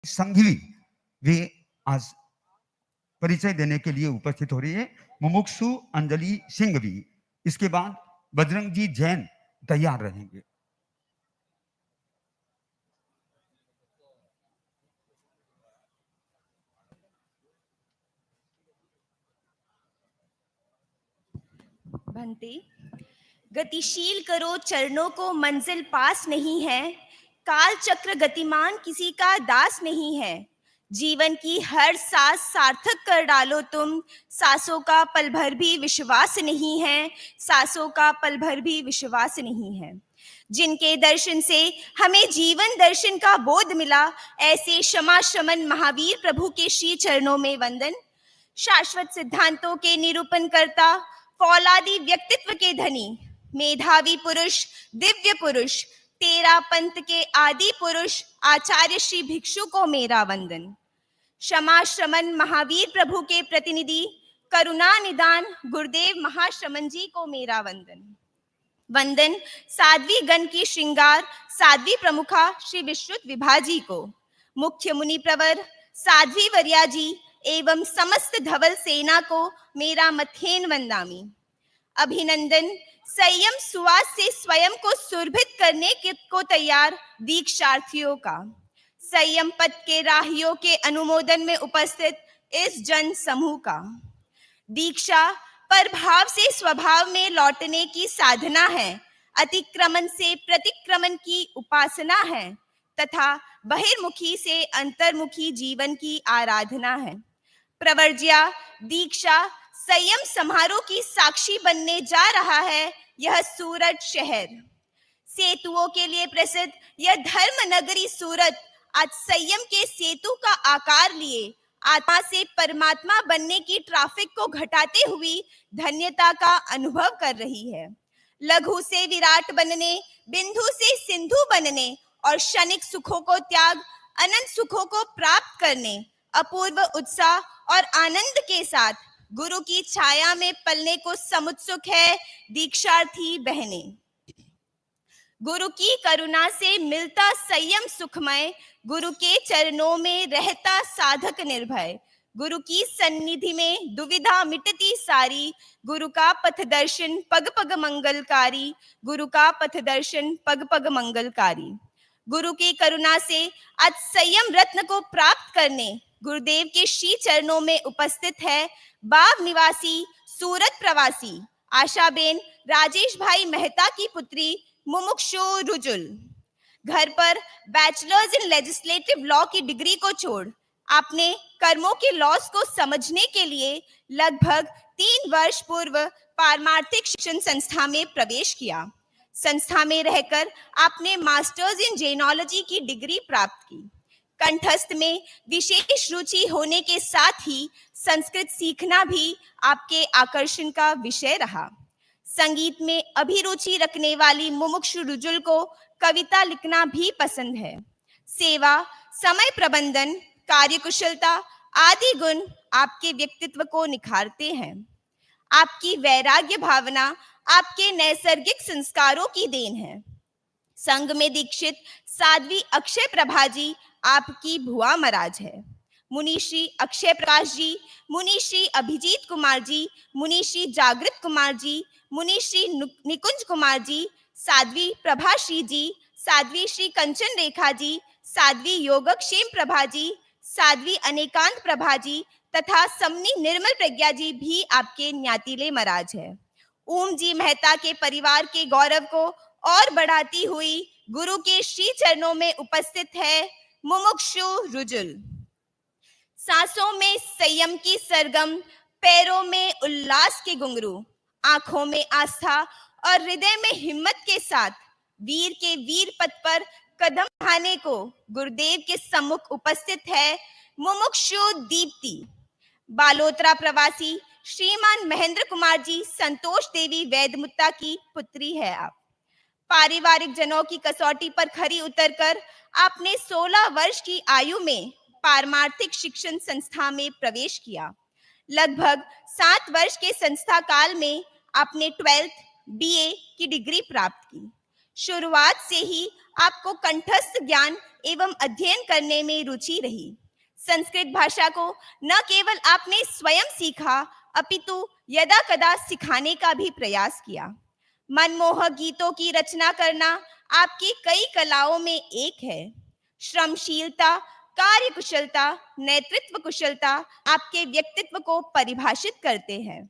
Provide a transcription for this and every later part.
संघवी वे आज परिचय देने के लिए उपस्थित हो रही है। मुमुक्षु अंजलि सिंघवी, इसके बाद बजरंग जी जैन तैयार रहेंगे। भंते, गतिशील करो चरणों को, मंजिल पास नहीं है। काल चक्र गतिमान किसी का दास नहीं है। जीवन की हर सांस सार्थक कर डालो तुम। सांसों का पल भर भी विश्वास नहीं है, सांसों का पल भर भी विश्वास नहीं है। जिनके दर्शन से हमें जीवन दर्शन का बोध मिला, ऐसे क्षमा शमन महावीर प्रभु के श्री चरणों में वंदन। शाश्वत सिद्धांतों के निरूपण करता, फौलादी व्यक्तित्व के धनी, मेधावी पुरुष, दिव्य पुरुष, तेरा पंथ के आदि पुरुष, आचार्य श्री भिक्षु को मेरा वंदन। क्षमा श्रमण महावीर प्रभु के प्रतिनिधि, करुणा निदान गुरुदेव महाश्रमण जी को मेरा वंदन। वंदन साध्वी गण की श्रृंगार साध्वी प्रमुखा श्री विश्रुत विभा जी को, मुख्य मुनि प्रवर साध्वी वर्या जी एवं समस्त धवल सेना को मेरा मथेन वंदामी। अभिनंदन संयम सुवास से स्वयं को सुरभित करने को तैयार दीक्षार्थियों का, संयम पद के राहियों के अनुमोदन में उपस्थित इस जन समूह का। दीक्षा परभाव से स्वभाव में लौटने की साधना है, अतिक्रमण से प्रतिक्रमण की उपासना है तथा बहिर्मुखी से अंतर्मुखी जीवन की आराधना है। प्रवर्ज्या दीक्षा संयम समारोह की साक्षी बनने जा रहा है यह सूरत शहर। सेतुओं के लिए प्रसिद्ध यह धर्म नगरी सूरत आज संयम के सेतु का आकार लिए आत्मा से परमात्मा बनने की ट्रैफिक को घटाते हुई धन्यता का अनुभव कर रही है। लघु से विराट बनने, बिंदु से सिंधु बनने और क्षणिक सुखों को त्याग अनंत सुखों को प्राप्त करने, अपूर्व उत्साह और आनंद के साथ गुरु की छाया में पलने को समुत्सुक है दीक्षार्थी बहने। गुरु की करुणा से मिलता संयम सुखमय, गुरु के चरणों में रहता साधक निर्भय। गुरु की सन्निधि में दुविधा मिटती सारी, गुरु का पथ दर्शन पग पग मंगलकारी, गुरु का पथ दर्शन पग पग मंगलकारी। गुरु की करुणा से आज संयम रत्न को प्राप्त करने गुरुदेव के श्री चरणों में उपस्थित है बाग निवासी सूरत प्रवासी आशाबेन राजेश भाई मेहता की पुत्री मुमुक्षु रुजुल। घर पर बैचलर्स इन लेजिस्लेटिव लॉ की डिग्री को छोड़ आपने कर्मों के लॉस को समझने के लिए लगभग 3 वर्ष पूर्व पारमार्थिक शिक्षण संस्था में प्रवेश किया। संस्था में रहकर आपने मास्टर्स इन जेनोलॉजी की डिग्री प्राप्त की। कंठस्थ में विशेष रुचि होने के साथ ही संस्कृत सीखना भी आपके आकर्षण का विषय रहा। संगीत में अभिरुचि रखने वाली मुमुक्षु रुजुल को कविता लिखना भी पसंद है। सेवा, समय प्रबंधन, कार्यकुशलता आदि गुण आपके व्यक्तित्व को निखारते हैं। आपकी वैराग्य भावना आपके नैसर्गिक संस्कारों की देन है। संघ में दीक्षित साध्वी अक्षय प्रभा जी आपकी भुआ महाराज है। मुनिश्री अक्षय प्रकाश जी, मुनिश्री अभिजीत कुमार जी, मुनिश्री जागृत कुमार जी, मुनिश्री निकुंज कुमार जी, साध्वी प्रभाश्री जी, साध्वी श्री कंचन रेखा जी, साध्वी योगक्षेम प्रभा जी, साध्वी अनेकांत प्रभा जी तथा समनी निर्मल प्रज्ञा जी भी आपके न्यातिले महाराज है। ओम जी मेहता के परिवार के गौरव को और बढ़ाती हुई गुरु के श्री चरणों में उपस्थित है मुमुक्षु रुजुल। सांसों में संयम की सरगम, पैरों में उल्लास के घुंघरू, आंखों में आस्था और हृदय में हिम्मत के साथ वीर के वीर पथ पर कदम बढ़ाने को गुरुदेव के सम्मुख उपस्थित है मुमुक्षु दीप्ति। बालोतरा प्रवासी श्रीमान महेंद्र कुमार जी संतोष देवी वैदमुत्ता की पुत्री है आप। पारिवारिक जनों की कसौटी पर खरी उतरकर आपने 16 वर्ष की आयु में पारमार्थिक शिक्षण संस्था में प्रवेश किया। लगभग 7 वर्ष के संस्था काल में आपने 12th BA की डिग्री प्राप्त की। शुरुआत से ही आपको कंठस्थ ज्ञान एवं अध्ययन करने में रुचि रही। संस्कृत भाषा को न केवल आपने स्वयं सीखा, अपितु यदा कदा सिखाने का भी प्रयास किया। मनमोहक गीतों की रचना करना आपकी कई कलाओं में एक है। श्रमशीलता, कार्यकुशलता, नेतृत्व कुशलता आपके व्यक्तित्व को परिभाषित करते हैं।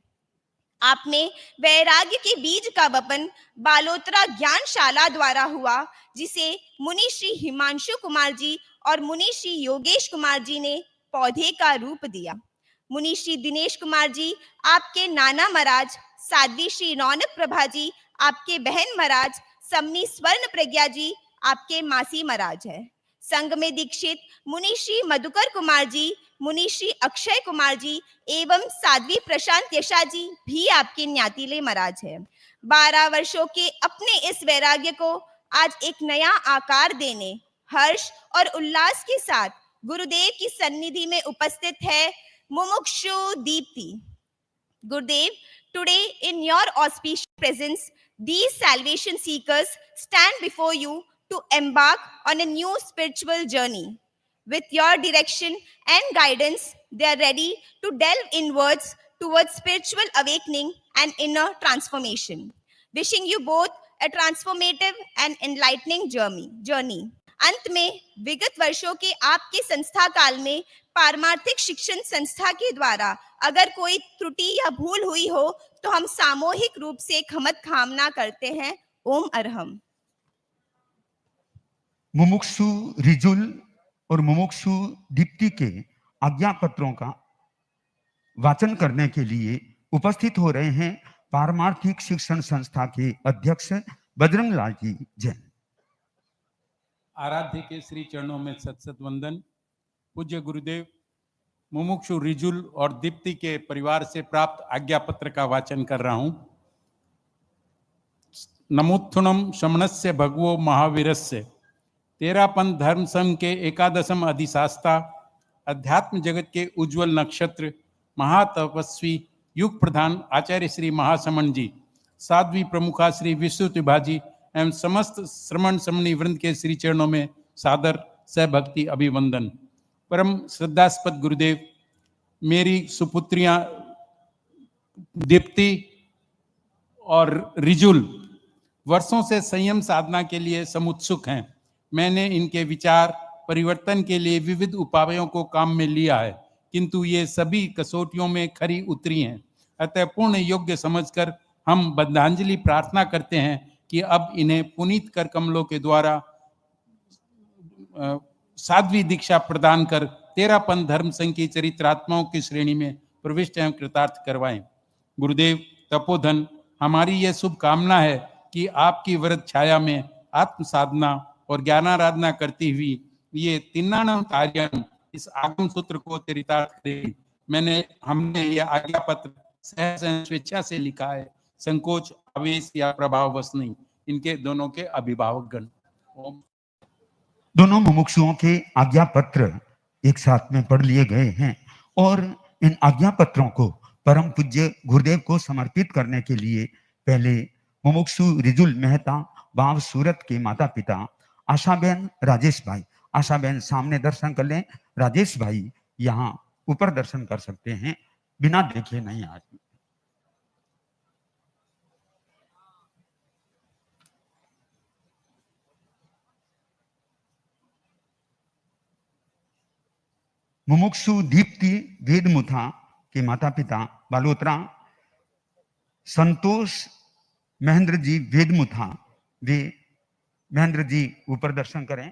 आपने वैराग्य के बीज का वपन बालोतरा ज्ञानशाला द्वारा हुआ, जिसे मुनि श्री हिमांशु कुमार जी और मुनि श्री योगेश कुमार जी ने पौधे का रूप दिया। मुनि श्री दिनेश कुमार जी आपके नाना महाराज, साध्वी श्री रौनक प्रभा जी आपके बहन महाराज, सम्मी स्वर्ण प्रज्ञा जी आपके मासी महाराज है। संघ में दीक्षित मुनि श्री मधुकर कुमार जी, मुनि श्री अक्षय कुमार जी एवं साध्वी प्रशांत यशा जी भी आपके न्यातिले महाराज है। 12 वर्षों के अपने इस वैराग्य को आज एक नया आकार देने, हर्ष और उल्लास के साथ गुरुदेव की सन्निधि में उपस्थित है मुमुक्षु Deepti. Gurudev, today in your auspicious presence, these salvation seekers stand before you to embark on a new spiritual journey. With your direction and guidance, they are ready to delve inwards towards spiritual awakening and inner transformation. Wishing you both a transformative and enlightening journey. अंत में विगत वर्षों के आपके संस्था काल में पारमार्थिक शिक्षण संस्था के द्वारा अगर कोई त्रुटि या भूल हुई हो तो हम सामूहिक रूप से क्षमत कामना करते हैं। ओम अरहम। मुमुक्षु रिजुल और मुमुक्षु दीप्ति के आज्ञा पत्रों का वाचन करने के लिए उपस्थित हो रहे हैं पारमार्थिक शिक्षण संस्था के अध्यक्ष बजरंग लाल जी जैन। आराध्य के श्री चरणों में सत वंदन। पूज्य गुरुदेव, मुमुक्षु रिजुल और दीप्ति के परिवार से प्राप्त आज्ञा पत्र का वाचन कर रहा हूं। नमोत्थुनम शमनस्य भगवो महावीरस्य, तेरापंथ धर्म संघ के एकादशम अधिशास्ता, अध्यात्म जगत के उज्जवल नक्षत्र, महातपस्वी युग प्रधान आचार्य श्री महासमन जी, साध्वी प्रमुखा श्री विश्वतिभा जी एवं समस्त श्रमण श्रमणी वृंद के श्री चरणों में सादर सहभक्ति अभिवंदन। परम श्रद्धास्पद गुरुदेव, मेरी सुपुत्रियां दीप्ति और रिजुल वर्षों से संयम साधना के लिए समुत्सुक हैं। मैंने इनके विचार परिवर्तन के लिए विविध उपायों को काम में लिया है, किंतु ये सभी कसौटियों में खरी उतरी हैं। अतः पूर्ण योग्य समझकर हम बद्धांजलि प्रार्थना करते हैं कि अब इन्हें पुनीत कर कमलों के द्वारा साध्वी दीक्षा प्रदान कर तेरापंथ धर्म संघ की चरित्रात्माओं की श्रेणी में प्रविष्ट एवं कृतार्थ करवाएं। गुरुदेव तपोधन, हमारी यह शुभ कामना है कि आपकी वरद छाया में आत्म साधना और ज्ञानाराधना करती हुई ये तिन्नानम तार्यम इस आगम सूत्र को चरितार्थ करें। हमने यह आज्ञा पत्र सहज स्वेच्छा से लिखा है, संकोच आवेश या प्रभाववश नहीं। इनके दोनों के अभिभावक गण। दोनों मुमुक्षुओं के आज्ञा पत्र एक साथ में पढ़ लिए गए हैं और इन आज्ञा पत्रों को परम पूज्य गुरुदेव को समर्पित करने के लिए पहले मुमुक्षु रिजुल मेहता बाव सूरत के माता पिता आशाबेन राजेश भाई, आशाबेन सामने दर्शन कर लें। राजेश भाई यहाँ ऊपर दर्शन कर सकते हैं, बिना देखे नहीं आज। मुमुक्षु दीप्ति वेदमुथा के माता पिता बालोतरा संतोष महेंद्र जी वेदमुथा, वे महेंद्र जी ऊपर दर्शन करें।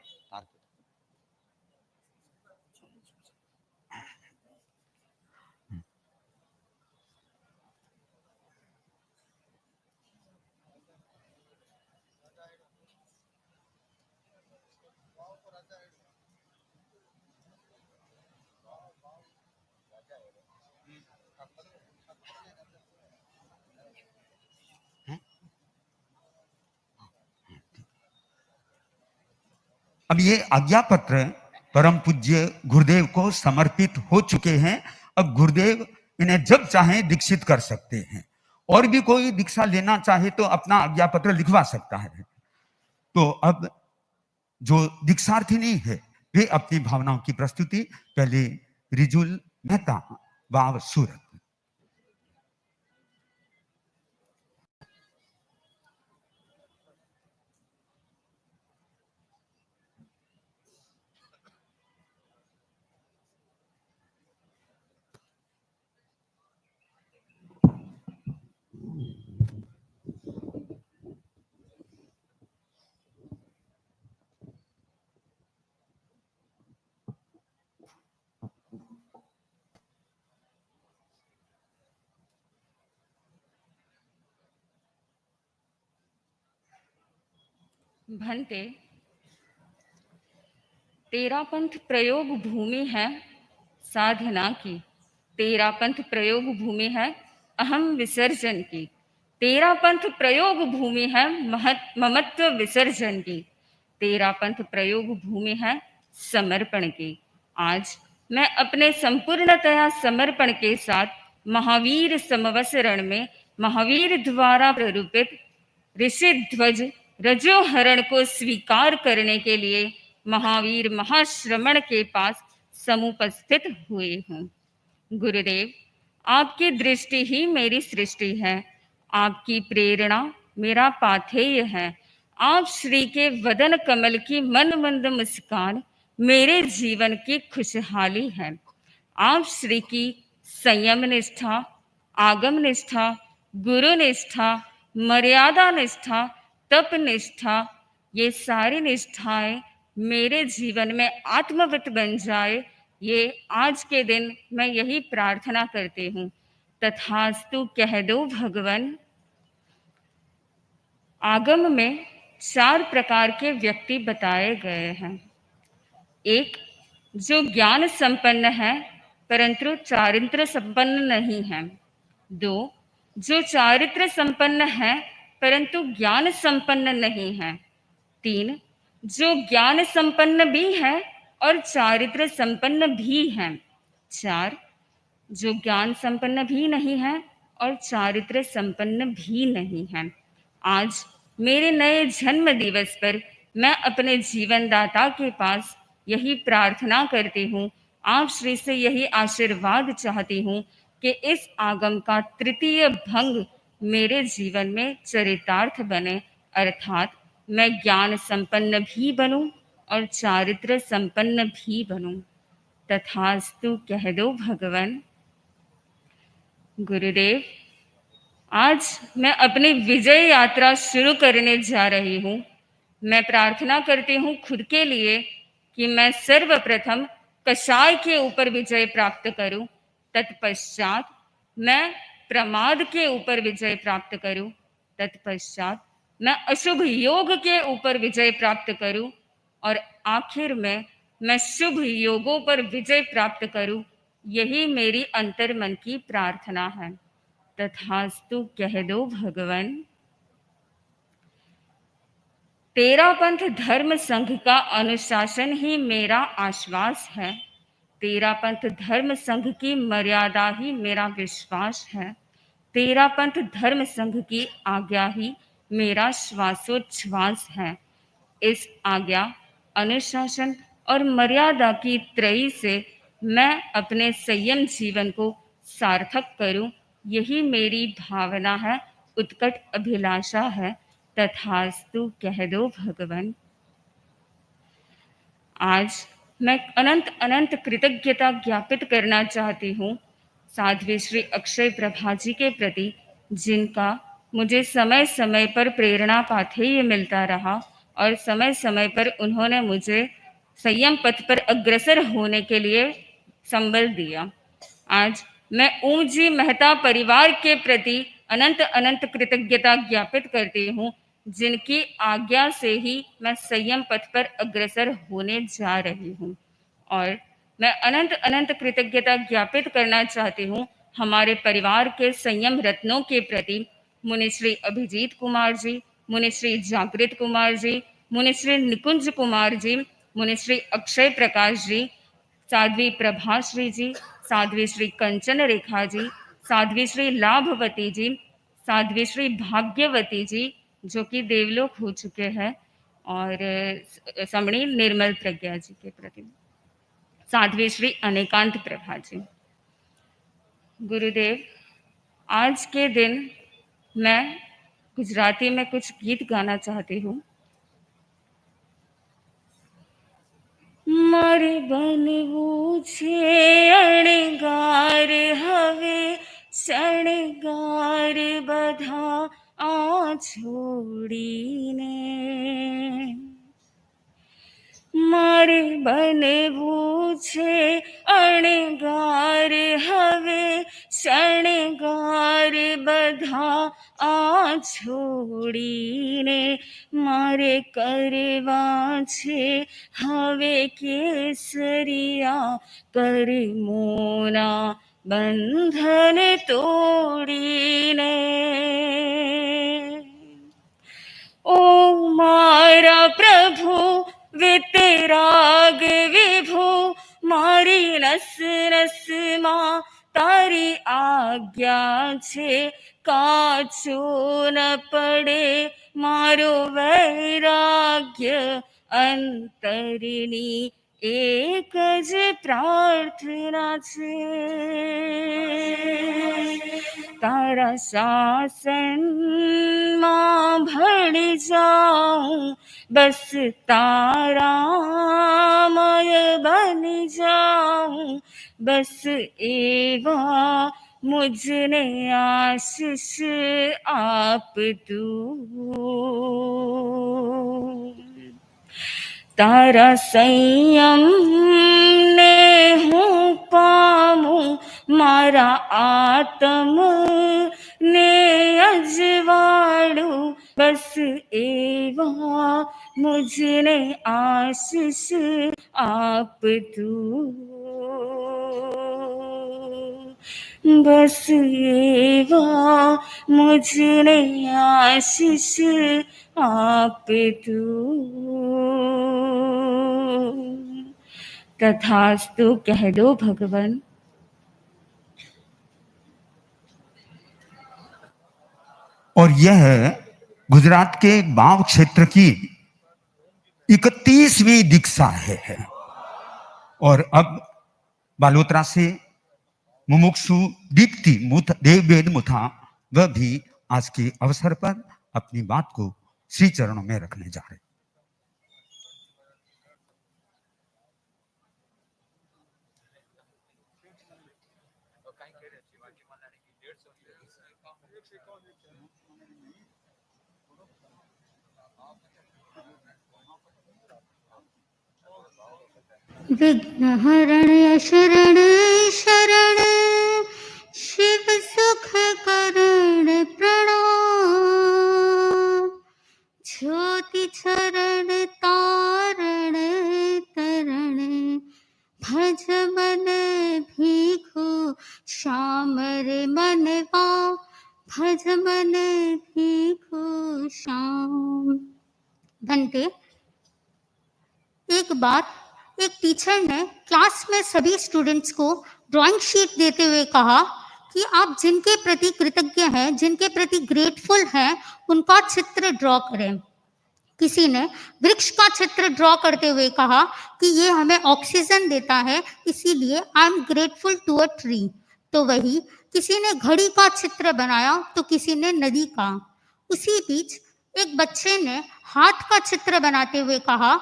अब ये आज्ञा पत्र परम पूज्य गुरुदेव को समर्पित हो चुके हैं। अब गुरुदेव इन्हें जब चाहे दीक्षित कर सकते हैं, और भी कोई दीक्षा लेना चाहे तो अपना आज्ञा पत्र लिखवा सकता है। तो अब जो दीक्षार्थिनी है वे अपनी भावनाओं की प्रस्तुति पहले रिजुल मेहता वाव सूरत। भंते, तेरा पंथ प्रयोग भूमि है साधना की, तेरा पंथ प्रयोग भूमि है अहम विसर्जन की, तेरा पंथ प्रयोग भूमि है ममत्व विसर्जन की, तेरा पंथ प्रयोग भूमि है समर्पण की। आज मैं अपने संपूर्णतया समर्पण के साथ महावीर समवसरण में महावीर द्वारा प्ररूपित ऋषि ध्वज रजोहरण को स्वीकार करने के लिए महावीर महाश्रमण के पास समुपस्थित हुए हूँ। गुरुदेव, आपकी दृष्टि ही मेरी सृष्टि है, आपकी प्रेरणा मेरा पाथेय है। आप श्री के वदन कमल की मन मंद मुस्कान मेरे जीवन की खुशहाली है। आप श्री की संयम निष्ठा, आगम निष्ठा, गुरु निष्ठा, मर्यादा निष्ठा, तप निष्ठा, ये सारी निष्ठाएं मेरे जीवन में आत्मवत बन जाए, ये आज के दिन मैं यही प्रार्थना करती हूँ। तथास्तु कह दो भगवान। आगम में 4 प्रकार के व्यक्ति बताए गए हैं। एक, जो ज्ञान संपन्न है परंतु चारित्र संपन्न नहीं है। 2, जो चारित्र संपन्न है परंतु ज्ञान संपन्न नहीं है। 3, जो ज्ञान संपन्न भी है और चारित्र संपन्न भी है। 4, जो ज्ञान संपन्न भी नहीं है और चारित्र संपन्न भी नहीं है। आज मेरे नए जन्म दिवस पर मैं अपने जीवन दाता के पास यही प्रार्थना करती हूँ, आप श्री से यही आशीर्वाद चाहती हूँ कि इस आगम का तृतीय भंग मेरे जीवन में चरितार्थ बने, अर्थात मैं ज्ञान संपन्न भी बनूं और चारित्र संपन्न भी बनूं। तथास्तु कह दो भगवान। गुरुदेव, आज मैं अपनी विजय यात्रा शुरू करने जा रही हूँ। मैं प्रार्थना करती हूँ खुद के लिए कि मैं सर्वप्रथम कषाय के ऊपर विजय प्राप्त करूं, तत्पश्चात मैं प्रमाद के ऊपर विजय प्राप्त करूं, तत्पश्चात मैं अशुभ योग के ऊपर विजय प्राप्त करूं और आखिर में मैं शुभ योगों पर विजय प्राप्त करूं। यही मेरी अंतर्मन की प्रार्थना है। तथास्तु कह दो भगवान। तेरा पंथ धर्म संघ का अनुशासन ही मेरा आश्वास है, तेरा पंथ धर्म संघ की मर्यादा ही मेरा विश्वास है, तेरा पंथ धर्म संघ की आज्ञा ही मेरा श्वासोच्छ्वास है। इस आज्ञा, अनुशासन और मर्यादा की त्रयी से मैं अपने संयम जीवन को सार्थक करूं, यही मेरी भावना है, उत्कट अभिलाषा है। तथास्तु कह दो भगवान। आज मैं अनंत अनंत कृतज्ञता ज्ञापित करना चाहती हूँ साध्वी श्री अक्षय प्रभा जी के प्रति, जिनका मुझे समय समय पर प्रेरणा पाथेय मिलता रहा और समय समय पर उन्होंने मुझे संयम पथ पर अग्रसर होने के लिए संबल दिया। आज मैं ओम जी मेहता परिवार के प्रति अनंत अनंत कृतज्ञता ज्ञापित करती हूँ, जिनकी आज्ञा से ही मैं संयम पथ पर अग्रसर होने जा रही हूँ। और मैं अनंत अनंत कृतज्ञता ज्ञापित करना चाहती हूँ हमारे परिवार के संयम रत्नों के प्रति, मुनिश्री अभिजीत कुमार जी, मुनिश्री जागृत कुमार जी, मुनिश्री निकुंज कुमार जी, मुनिश्री अक्षय प्रकाश जी, साध्वी प्रभाश्री जी, साध्वी श्री कंचन रेखा जी, साध्वी श्री लाभवती जी, साध्वी श्री भाग्यवती जी जो कि देवलोक हो चुके हैं, और समणी निर्मल प्रज्ञा जी के प्रति, साध्वी श्री अनेकांत प्रभा जी। गुरुदेव, आज के दिन मैं गुजराती में कुछ गीत गाना चाहती हूँ। मारे बनवू छे अणगार हवे शणगार बधा आ छोड़ीने, मारे बनवू छे अणगार हवे शणगार बधा आ छोड़ीने, मारे करवा छे हवे केसरिया कर मोना बंधन तोड़ीने। ओ मारा प्रभु वितराग विभु, मारी नस नस मां तारी आज्ञा छे, काचो न पड़े मारो वैराग्य अंतरनी एक ज प्रार्थना छे। तारा शासन मां भળી जाऊं, बस तारा मय बन जाऊं, बस एवा मुझने आशीष आप तू। तारा संयम ने हूँ पामूं, मारा आत्म ने अजवाड़ू, बस एवा मुझने आशीष आप तू, बस एवा मुझने आशीष आप तू। तथास्तु कह दो भगवान। और यह गुजरात के वाव क्षेत्र की 31वीं दीक्षा है। और अब बालोतरा से मुमुक्षु दीप्ति देववेद मुथा, वह भी आज के अवसर पर अपनी बात को श्री चरणों में रखने जा रहे। विघ्नहरण शरण शरण शिव सुख करण प्रणाम, ज्योति चरण तारण तरण, भज मन भीखु श्याम रे मनवा, भज मन भीखु श्याम। बनते एक बार एक टीचर ने क्लास में सभी स्टूडेंट्स को ड्राइंग शीट देते हुए कहा कि आप जिनके प्रति कृतज्ञ हैं, जिनके प्रति ग्रेटफुल हैं, उनका चित्र ड्रॉ करें। किसी ने वृक्ष का चित्र ड्रॉ करते हुए कहा कि ये हमें ऑक्सीजन देता है, इसीलिए I am grateful to a tree. तो वही किसी ने घड़ी का चित्र बनाया, तो किसी ने नदी का। उसी बीच एक बच्चे ने हाथ का चित्र बनाते हुए कहा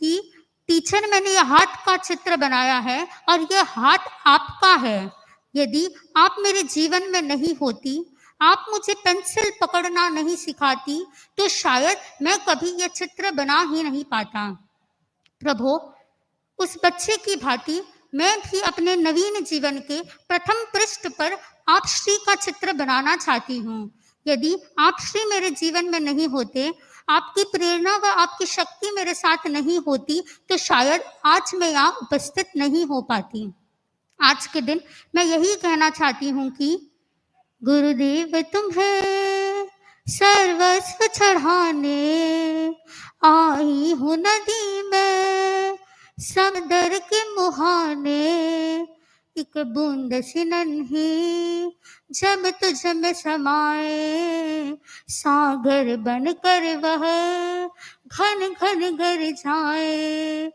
कि टीचर, मैंने ये हाथ का चित्र बनाया है और ये हाथ आपका है। यदि आप मेरे जीवन में नहीं होती, आप मुझे पेंसिल पकड़ना नहीं सिखाती, तो शायद मैं कभी ये चित्र बना ही नहीं पाता। प्रभु, उस बच्चे की भांति मैं भी अपने नवीन जीवन के प्रथम पृष्ठ पर आप श्री का चित्र बनाना चाहती हूँ। यदि आप श्री मेरे जीवन में नहीं होते, आपकी प्रेरणा व आपकी शक्ति मेरे साथ नहीं होती, तो शायद आज मैं यहाँ उपस्थित नहीं हो पाती। आज के दिन मैं यही कहना चाहती हूँ कि गुरुदेव तुम्हें सर्वस्व चढ़ाने आई हूँ नदी में, समंदर के मुहाने एक बूंद सी नन्ही जब तुझ में समाए, सागर बनकर वह घन घन गर जाए।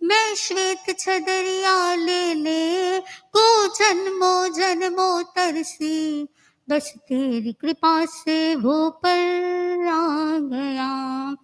मैं श्वेत छदरिया लेने को जन्मों जन्मों तरसी, बस तेरी कृपा से वो पल आ गया।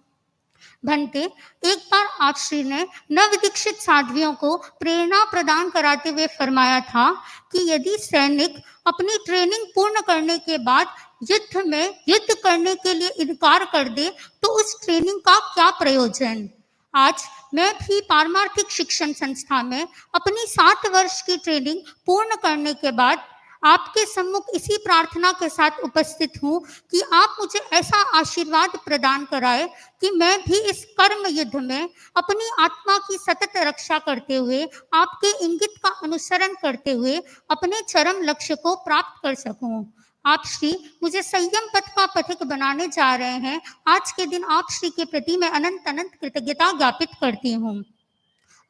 भंते, एक बार आप श्री ने नवदीक्षित साध्वियों को प्रेरणा प्रदान कराते हुए फरमाया था कि यदि सैनिक अपनी ट्रेनिंग पूर्ण करने के बाद युद्ध में युद्ध करने के लिए इनकार कर दे तो उस ट्रेनिंग का क्या प्रयोजन। आज मैं भी पारमार्थिक शिक्षण संस्था में अपनी 7 वर्ष की ट्रेनिंग पूर्ण करने के बाद आपके सम्मुख इसी प्रार्थना के साथ उपस्थित हूँ कि आप मुझे ऐसा आशीर्वाद प्रदान कराए कि मैं भी इस कर्म युद्ध में अपनी आत्मा की सतत रक्षा करते हुए, आपके इंगित का अनुसरण करते हुए अपने चरम लक्ष्य को प्राप्त कर सकूं। आप श्री मुझे संयम पथ का पथिक बनाने जा रहे हैं। आज के दिन आप श्री के प्रति मैं अनंत अनंत कृतज्ञता ज्ञापित करती हूँ।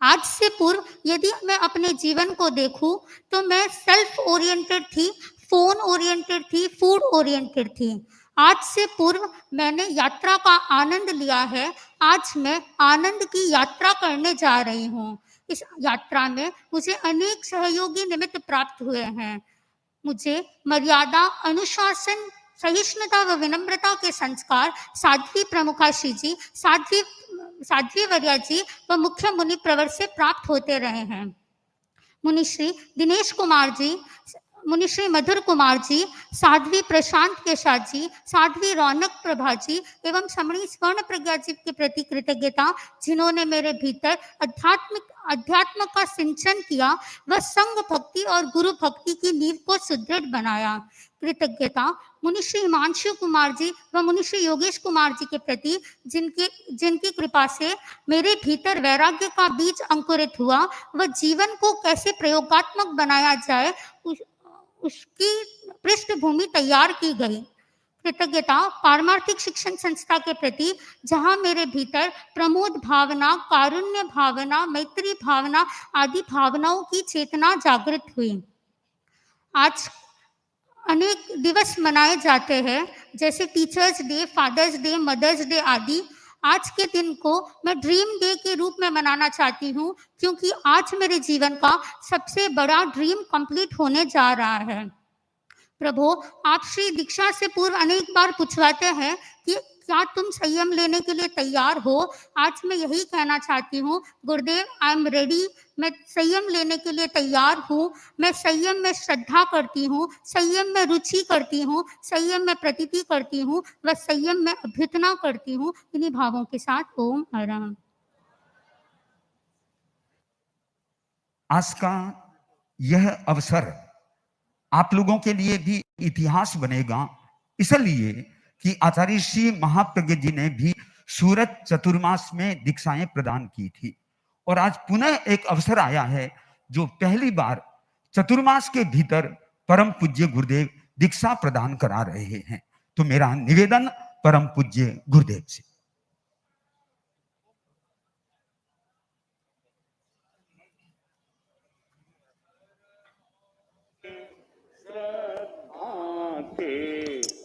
आज से पूर्व यदि मैं अपने जीवन को देखूं तो मैं सेल्फ ओरिएंटेड थी, फोन ओरिएंटेड थी, फूड ओरिएंटेड थी। आज से पूर्व मैंने यात्रा का आनंद लिया है। आज मैं आनंद की यात्रा करने जा रही हूँ। इस यात्रा में मुझे अनेक सहयोगी निमित्त प्राप्त हुए हैं। मुझे मर्यादा, अनुशासन, सहिष्णुता व विनम्रता के संस्कार साध्वी प्रमुखा श्री जी, साध्वी वर्या जी व मुख्य मुनि प्रवर से प्राप्त होते रहे हैं। मुनिश्री दिनेश कुमार जी, मुनिश्री मधुर कुमार जी, साध्वी प्रशांत केशाद जी, साध्वी रौनक प्रभा जी एवं समणी स्वर्ण प्रज्ञा जी के प्रति कृतज्ञता, जिन्होंने मेरे भीतर अध्यात्म का सिंचन किया व संघ भक्ति और गुरु भक्ति की नींव को सुदृढ़ बनाया। कृतज्ञता मुनिश्री हिमांशु कुमार जी व मुनिश्री योगेश कुमार जी के प्रति, जिनकी कृपा से मेरे भीतर वैराग्य का बीज अंकुरित हुआ व जीवन को कैसे प्रयोगात्मक बनाया जाए उसकी पृष्ठभूमि तैयार की गई। कृतज्ञता पारमार्थिक शिक्षण संस्था के प्रति, जहां मेरे भीतर प्रमोद भावना, कारुण्य भावना, मैत्री भावना आदि भावनाओं की चेतना जागृत हुई। आज अनेक दिवस मनाए जाते हैं, जैसे teachers day, fathers day, mothers day आदि। आज के दिन को मैं ड्रीम डे के रूप में मनाना चाहती हूँ, क्योंकि आज मेरे जीवन का सबसे बड़ा ड्रीम कंप्लीट होने जा रहा है। प्रभु, आप श्री दीक्षा से पूर्व अनेक बार पूछवाते हैं कि क्या तुम संयम लेने के लिए तैयार हो। आज मैं यही कहना चाहती हूँ, गुरुदेव आई एम रेडी। मैं संयम लेने के लिए तैयार हूँ। मैं संयम में श्रद्धा करती हूँ, संयम में रुचि करती हूँ, संयम में प्रतीति करती हूँ व संयम में अभ्युतना करती हूँ। इन्हीं भावों के साथ ओम हरम। आज का यह अवसर आप लोगों के लिए भी इतिहास बनेगा, इसलिए कि आचार्य श्री महाप्रज्ञ जी ने भी सूरत चतुर्मास में दीक्षाएं प्रदान की थी और आज पुनः एक अवसर आया है जो पहली बार चतुर्मास के भीतर परम पूज्य गुरुदेव दीक्षा प्रदान करा रहे हैं। तो मेरा निवेदन परम पूज्य गुरुदेव से।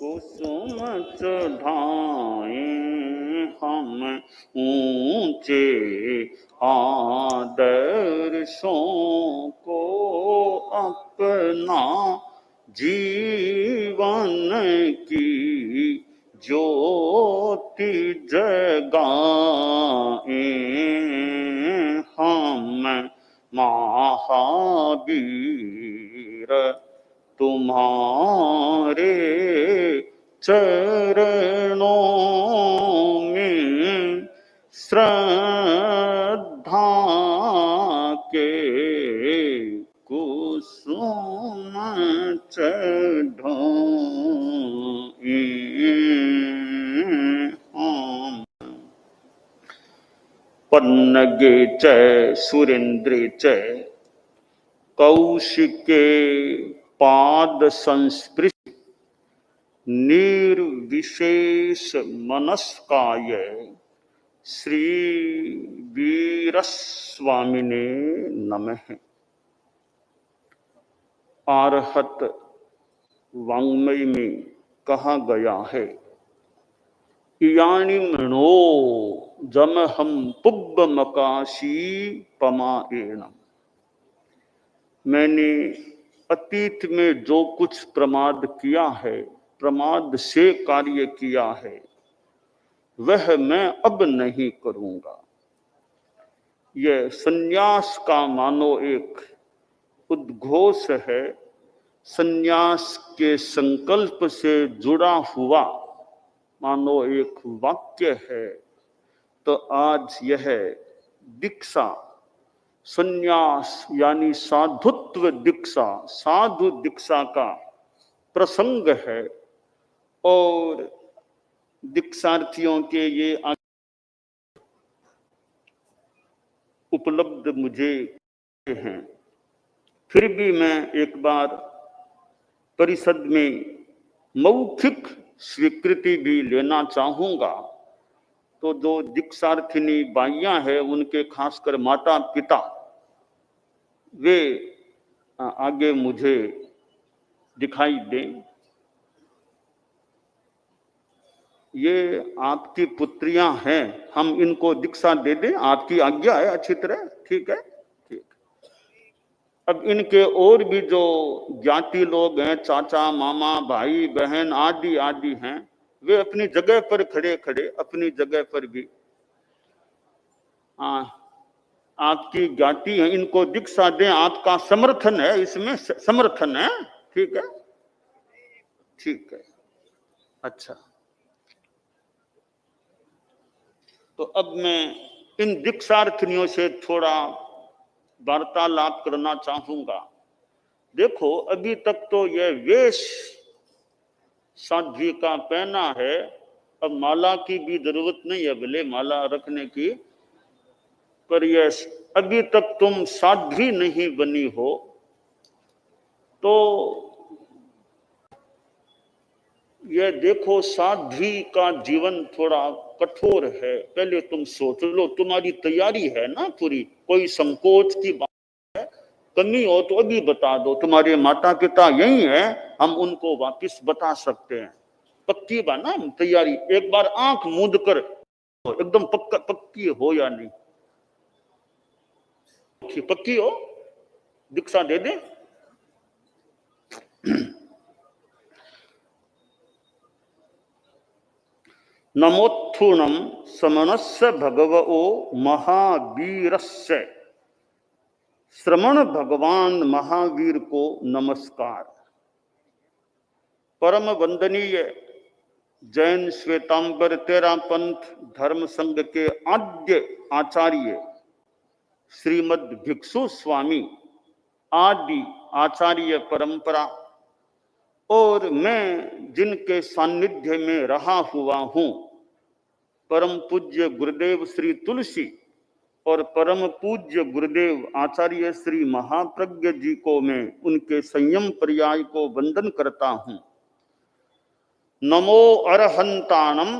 कुसुम चढ़ाए हम ऊंचे आदर्शों को अपना जीवन की ज्योति जगाए हम महावीर तुम्हारे चरणों में श्रद्धा के कुसुम चढ़ाए हम। पन्नगे च सुरेंद्रे च कौशिके पाद संस्पृश निर्विशेष मनस्काय श्री वीरस्वामिने नमः। आरहत वाङ्मय में कहा गया है, इयानी मनो जम हम पुब्ब मकाशी पमाएणम। मैंने अतीत में जो कुछ प्रमाद किया है, प्रमाद से कार्य किया है, वह मैं अब नहीं करूंगा। यह संन्यास का मानो एक उद्घोष है, संन्यास के संकल्प से जुड़ा हुआ मानो एक वाक्य है। तो आज यह दीक्षा, संन्यास यानी साधुत्व दीक्षा, साधु दीक्षा का प्रसंग है और दीक्षार्थियों के ये उपलब्ध मुझे हैं। फिर भी मैं एक बार परिषद में मौखिक स्वीकृति भी लेना चाहूंगा। तो जो दीक्षार्थिनी बाइयां हैं, उनके खासकर माता पिता, वे आगे मुझे दिखाई दें। ये आपकी पुत्रियां हैं, हम इनको दीक्षा दे दें, आपकी आज्ञा है? अच्छी तरह ठीक है, ठीक। अब इनके और भी जो ज्ञाति लोग हैं, चाचा मामा भाई बहन आदि आदि हैं, वे अपनी जगह पर खड़े खड़े अपनी जगह पर भी आपकी ज्ञाति है, इनको दीक्षा दें, आपका समर्थन है, इसमें समर्थन है, ठीक है, ठीक है। अच्छा, तो अब मैं इन दीक्षार्थिनियों से थोड़ा वार्तालाप करना चाहूंगा। देखो, अभी तक तो यह वेश साध्वी का पहना है, अब माला की भी जरूरत नहीं है, भले माला रखने की, पर यह अभी तक तुम साध्वी नहीं बनी हो, तो यह देखो साध्वी का जीवन थोड़ा कठोर है। पहले तुम सोच लो, तुम्हारी तैयारी है ना पूरी? कोई संकोच की बात है, कमी हो तो अभी बता दो। तुम्हारे माता पिता यही है, हम उनको वापस बता सकते हैं। पक्की बात ना तैयारी? एक बार आंख मूंद कर एकदम पक्की हो या नहीं? पक्की हो, दीक्षा दे दे। नमोत्थुनम समनस्य भगवो महावीरस्य। श्रमण भगवान महावीर को नमस्कार। परम वंदनीय जैन श्वेतांबर तेरा पंथ धर्म संघ के आद्य आचार्य श्रीमद भिक्षु स्वामी आदि आचार्य परंपरा और मैं जिनके सानिध्य में रहा हुआ हूं, परम पूज्य गुरुदेव श्री तुलसी और परम पूज्य गुरुदेव आचार्य श्री महाप्रज्ञ जी को मैं उनके संयम पर्याय को वंदन करता हूं। नमो अरहंताणम,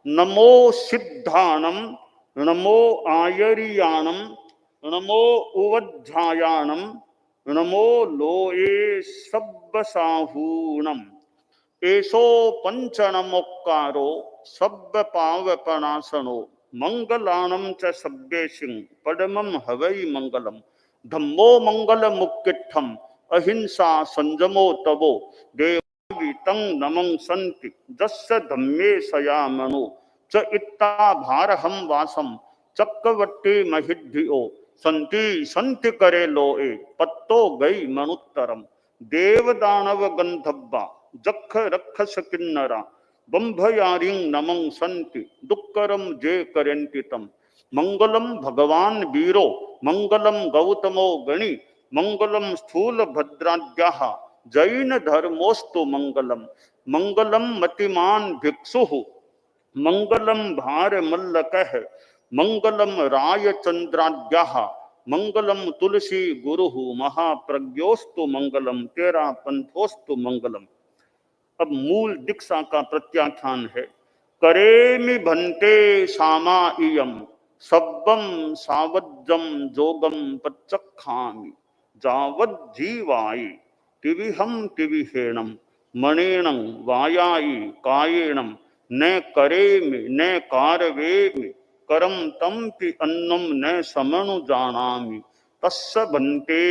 नमो सिद्धाणम, नमो आयरियाणम, नमो उवध्यायाणम, नमो लोए सब्बसाहूणम। एसो पंचनमोक्कारो सब्ब पावपनासनो। मंगलाणम च सब्बेशिं पदमं हवै मंगलम। धम्मो मंगल मुक्किठम अहिंसा संजमो तवो। देवी तं नमं संति जस्य धम्मे सयामनो। च इत्ता भारहं वासम चक्रवर्ती महिद्धियो। संति संति करे लोए पत्तो गई मनुत्तरम। देव दानव गंधब्बा जख रक्षस किन्नरा। बंभयारिं नमं संति दुक्करम जे करन्ति तम। मंगलम भगवान वीरो, मंगलम गौतमो गणि, मंगलम स्थूल भद्राद्याः जैन धर्मोस्तु मंगलम। मंगलम मतिमान भिक्षुः, मंगलम भार मल्लकः, मंगलम राय चंद्राद्याः, मंगलम तुलसी गुरु महाप्रज्ञोस्तु मंगलम। तेरा पंथोस्तु मंगलम। अब मूल दीक्षा का प्रत्याख्यान है। करेमि भन्ते सामा इयम सब्बम सावज्जम जोगम पच्चखामि जावद जीवाई तिविहेणम मणेणं वायायि कायेणं न करेमि न कारवेमि करम तम्पि अन्नं न समनु जानामि तस्य बन्ते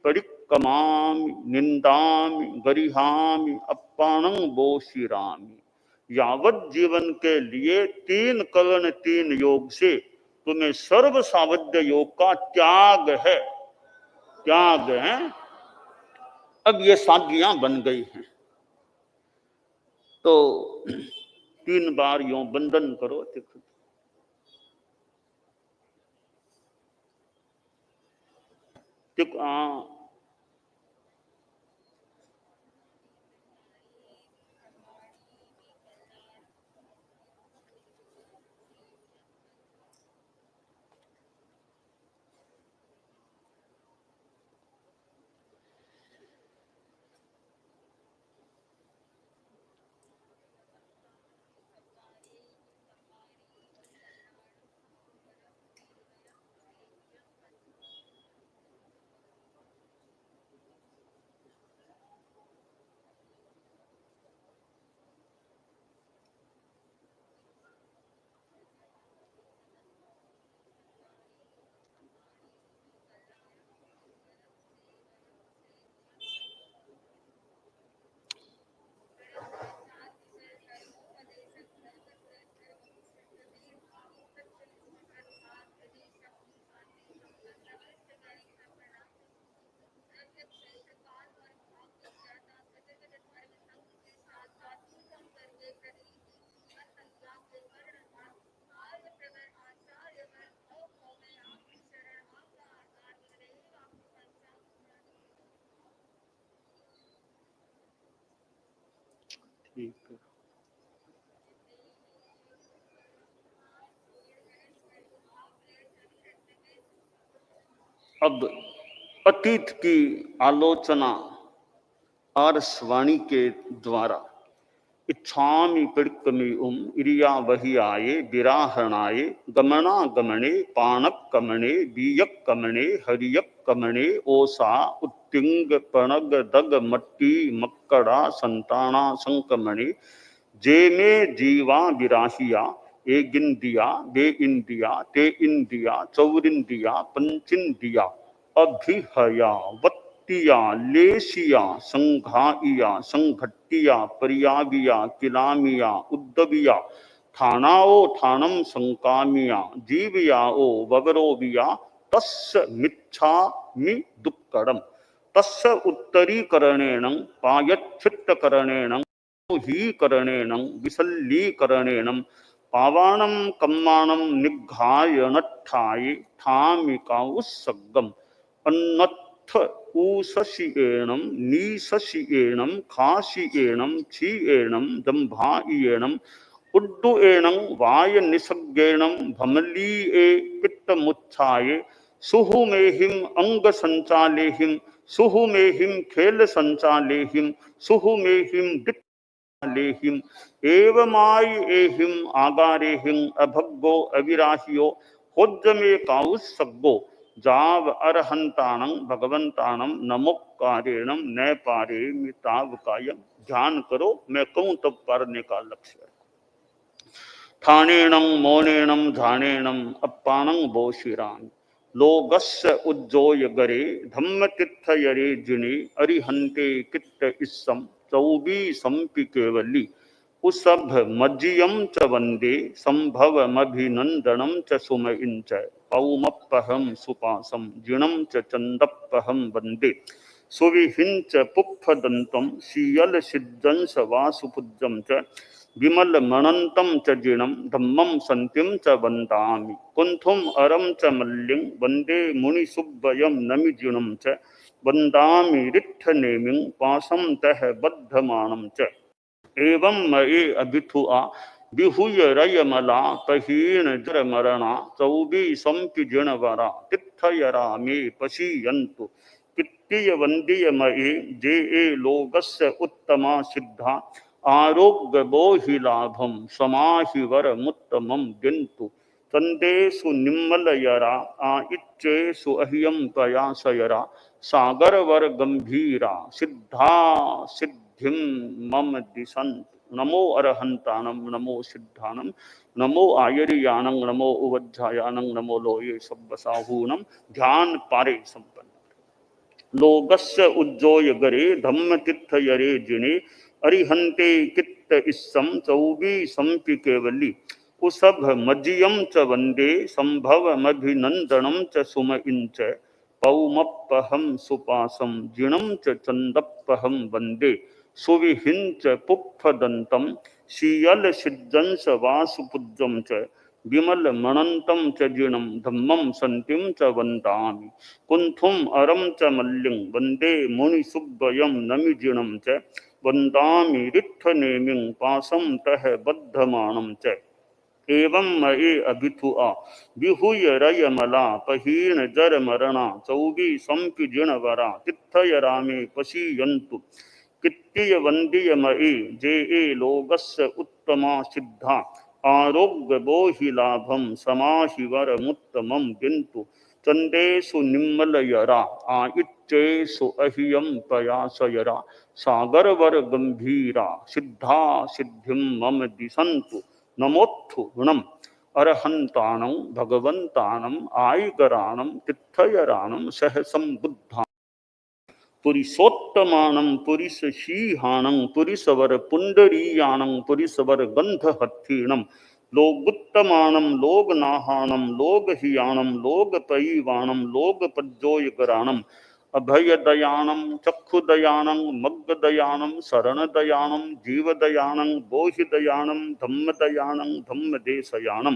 परिक्कमामि निन्दामि गरिहामि अप्पानं बोशिरामि। यावत जीवन के लिए 3 करण 3 योग से तुम्हें सर्व सावध्य योग का त्याग है, त्याग है। अब ये साधियां बन गई हैं, तो 3 बार यूं बंधन करो। ठीक है। अब अतीत की आलोचना आरसवाणी के द्वारा इच्छामि पिड़कमि इरिया वही आये विराहणाये गमना गमने पाणक कमणे बीयक कमणे हरियक कमणे ओसा उत्तिंग पणग दग मट्टी मक्कड़ा संताना संकमणे जे में जीवा विराहिया ए गिंदिया बे इंदिया ते इंदिया चौरिंदिया पंचिंदिया अभिहया वत्तिया लेशिया संघाइया संघट्टिया परियागिया किलामिया उद्दबिया थानाओ थानम संकामिया जीवयाओ ववरोबिया तस्य मिच्छा मि दुक्कड़म तस्य उत्तरीकरणेन पायच्छित्तकरणेन ही करणेन विसल्लीकरणेन पावाणं कम्माणं निघाय नट्ठाये ठामिकाउस्सग्गम अन्नत्थ ऊसशिएणं नीसशिएणं खाशिएणं क्षीएणं जम्भाइएणं उड्डुएणं वायनिसग्गेणं भमलीए पित्तमुच्छाये सुहुमेहिं अंग संचालेहिं सुहुमेहिं खेल संचालेहिं सुहुमेहिं लेहिम एवमाय एहिम आगारेहिम अभग्गो अविराहियो होज्जमे काउस सग्गो जाव अरहंताणं भगवंताणं नमोक्कारेणं न पारे मिताव कायम। ध्यान करो, मैं कहूं तब पारने का लक्ष्य है। थानेणं मौनेणं झानेणं अप्पाणं बोशिराम लोगस्य उज्जोय गरे धम्म तिथयरे जिने अरिहंते कित्त इस्सम चौबी संपि केवली उसभ मज्जियम च वंदे संभवमभिनंदनम च सुमयिं च पौमप्पहं सुपासम जिणं च चंदप्पहं वंदे सुविहिं च पुप्फदन्तं शीयल सिद्धंस वासुपुज्जं च विमल मणन्तं च जिणं धम्मं सन्तिं च वन्दामि कुंथुम अरं च मल्लिं वंदे मुनिसुब्बयं नमि जिणं च वन्दामि रिट्ठनेमिं पाशं तह बद्धमानं च एवं मये अभिथुआ विहुय रयमला कहीण जर मरणा चौबी संपि जिणवरा तिथयरा मे पशीयन्तु पित्तीय वंदीय मये जे ए लोगस्य उत्तमा सिद्धा आरोग्य बोहि लाभम समाहि वर मुत्तमम दिन्तु चंदेषु निम्मलयरा आइच्चेषु अह्यम प्रयासयरा सागरवर गंभीरा सिद्धा सिद्धिम मम दिशंत। नमो अरहंतानम नमो सिद्धानम नमो आयर्यानं नमो उवज्झायानं नमो लोये सब्बसाहूनम। ध्यान पारे संपन्न लोगस्य उज्जोय गरे धम्म तीर्थ यरे जिने अरिहंते कित्त इस्सम चौबी संपि केवली उसभ मज्जियम च वंदे संभव मभिनंदनम च सुम इंच पौमप्पहम सुपासम जिणम च चंदप्पहम वंदे सुविहिंच पुप्फदंतम शीयल सिद्धंस वासुपुज्जम च विमल मणंतम च जिणम धम्मम संतिम च वंदामि कुंथुम अरम च मल्लिं वंदे मुनिसुब्बयम नमि जिणम च वंदामि रित्थ नेमिं पासम तह बद्धमाणम च एवं मये अभिथुआ विहुय रयमला पहीण जर मरणा चौबी संपि जिणवरा तिथय रामे पशीयन्तु कित्तिय वंदीय मये जे ए लोगस्य उत्तमा सिद्धा आरोग्य बोहि लाभम समाहि वर मुत्तमम बिंतु चंदेषु निम्मलयरा आइच्चेषु अह्यम प्रयासयरा सागरवर गंभीरा सिद्धा सिद्धिम मम दिशंतु। नमोत्थु ऋणम अरहंतानं भगवंतानं आयगराणं तिथयराणं सहसं बुद्धा पुरिसोत्तमानं पुरिसशीहानं पुरिसवर पुंडरीयानं पुरिसवर गंधहत्थीणं लोगुत्तमानं लोगनाहानं लोगहियानं लोगपयीवाणं लोगपज्जोयगराणं अभयदयानं चक्षुदयानं मग्गदयानं शरणदयानं जीवदयानं बोहिदयानं धम्मदयानं धम्मदेशयानं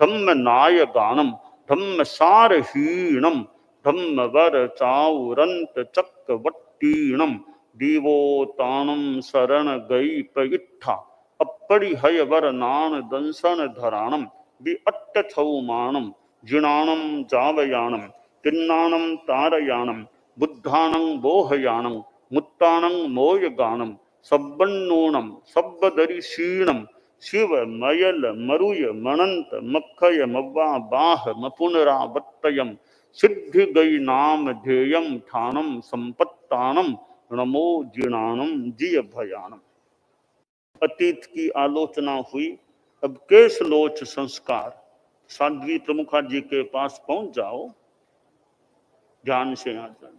धम्मनायगानं धम्मसारहीणं धम्मवर चाउरंत चक्रवट्टीणं दीवोतानं शरण गई पइट्ठा अपरिहय वर नान दंसन धराणं वि अट्टथौमाणं जिणाणं जावयाणं तिन्नानं तारयाणं बुद्धानं बोहयानं मुत्तानं मोयगानं सब्बन्नूनं सब्बदरिशीणं शिव मयल मरुय मणंत मक्खय मव्वा बाह मपुनरावत्तयम सिद्धि गई नाम ध्येयम ठानम संपत्तानम नमो जिणानम जिय भयानम। अतीत की आलोचना हुई। अब केश लोच संस्कार। साध्वी प्रमुखा जी के पास पहुंच जाओ, ध्यान से आ जाओ।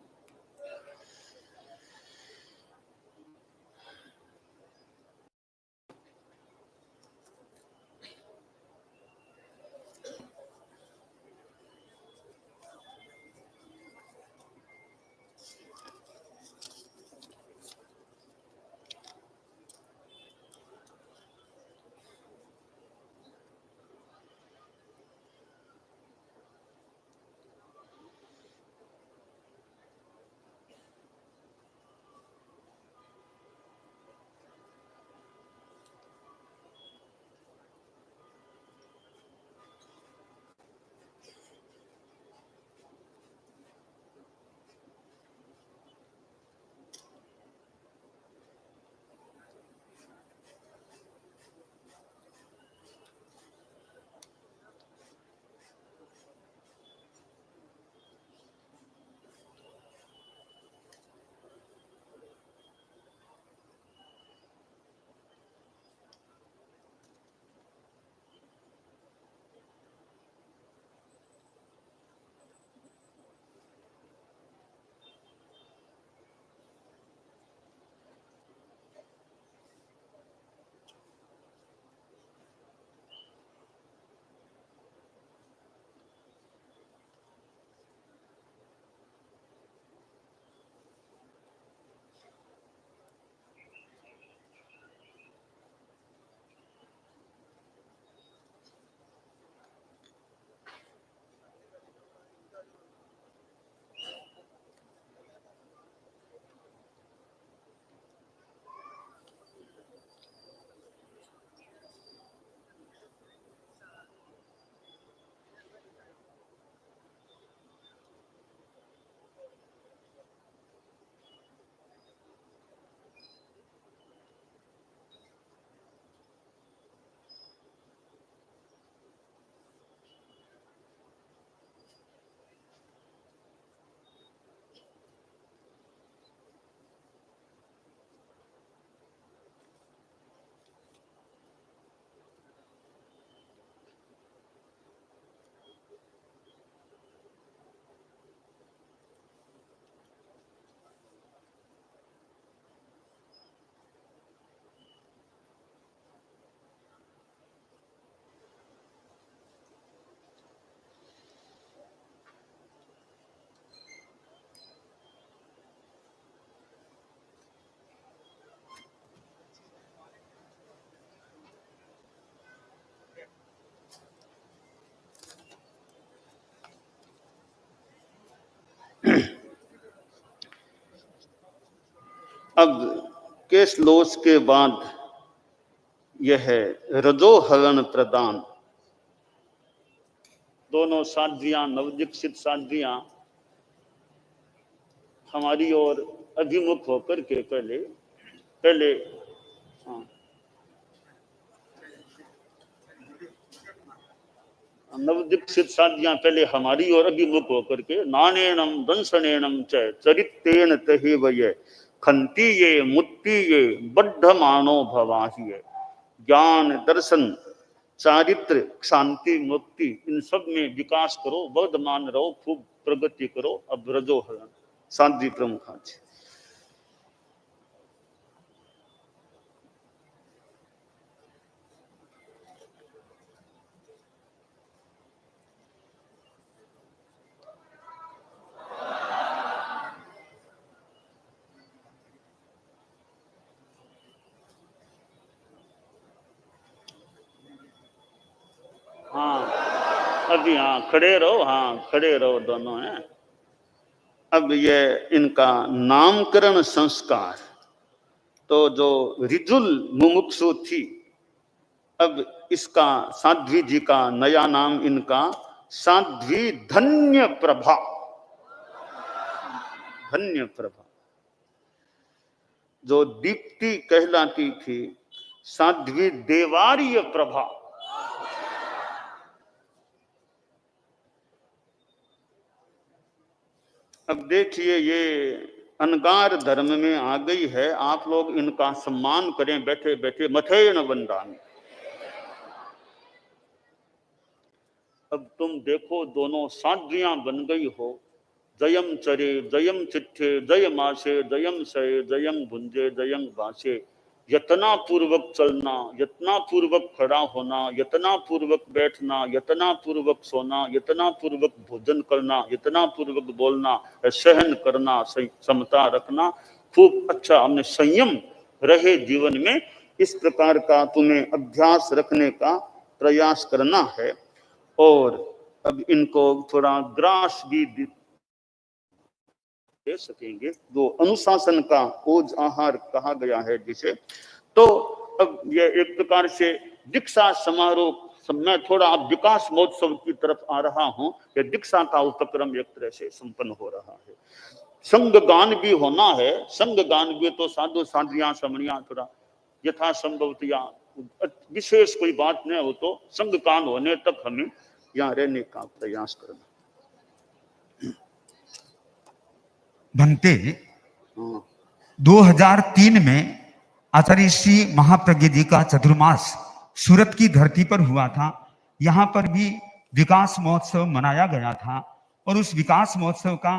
अब केश के बाद यह है रजोहरण प्रदान। दोनों साध्वियां, नवदीक्षित साध्वियां हमारी ओर अभिमुख होकर के पहले नवदीक्षित साध्वियां पहले हमारी ओर अभिमुख होकर के नानेनम दंसनेनम च चरित्रेण तहे वये खंती ये मुक्ति ये बद्धमानो भवाहिये। ज्ञान, दर्शन, चारित्र, शांति, मुक्ति, इन सब में विकास करो, वर्धमान रहो, खूब प्रगति करो। अब रजोहरण साध्वी प्रमुखा छे। अभी हाँ खड़े रहो, हाँ खड़े रहो दोनों हैं। अब ये इनका नामकरण संस्कार, तो जो रिजुल मुमुक्षु थी, अब इसका साध्वी जी का नया नाम इनका साध्वी धन्य प्रभा। धन्य प्रभा जो दीप्ति कहलाती थी, साध्वी देवार्य प्रभा। अब देखिए ये अनगार धर्म में आ गई है, आप लोग इनका सम्मान करें बैठे बैठे। मथेन वंदामि। अब तुम देखो दोनों साध्वियां बन गई हो। जयम चरे जयम चिट्ठे जय मासे जयम सये जयम भुंजे जयम बासे। यतना पूर्वक चलना, यतना पूर्वक खड़ा होना, यतना पूर्वक बैठना, यतना पूर्वक सोना, यतना पूर्वक भोजन करना, यतना पूर्वक बोलना, सहन करना, समता रखना, खूब अच्छा हमने संयम रहे जीवन में। इस प्रकार का तुम्हें अभ्यास रखने का प्रयास करना है। और अब इनको थोड़ा ग्रास भी दे सकेंगे, जो अनुशासन का ओज आहार कहा गया है जिसे। तो अब ये एक प्रकार से दीक्षा समारोह मैं थोड़ा अब विकास महोत्सव की तरफ आ रहा हूं। ये दीक्षा का उपक्रम एक तरह से संपन्न हो रहा है। संग गान भी होना है। संग गान भी तो साधु साधियां समणियां थोड़ा यथासंभवतया विशेष कोई बात नहीं हो तो संग गान होने तक हमें यहाँ रहने का प्रयास करना। बनते 2003 में आचार्य श्री महाप्रज्ञ जी का चतुर्मास सूरत की धरती पर हुआ था। यहाँ पर भी विकास महोत्सव मनाया गया था और उस विकास महोत्सव का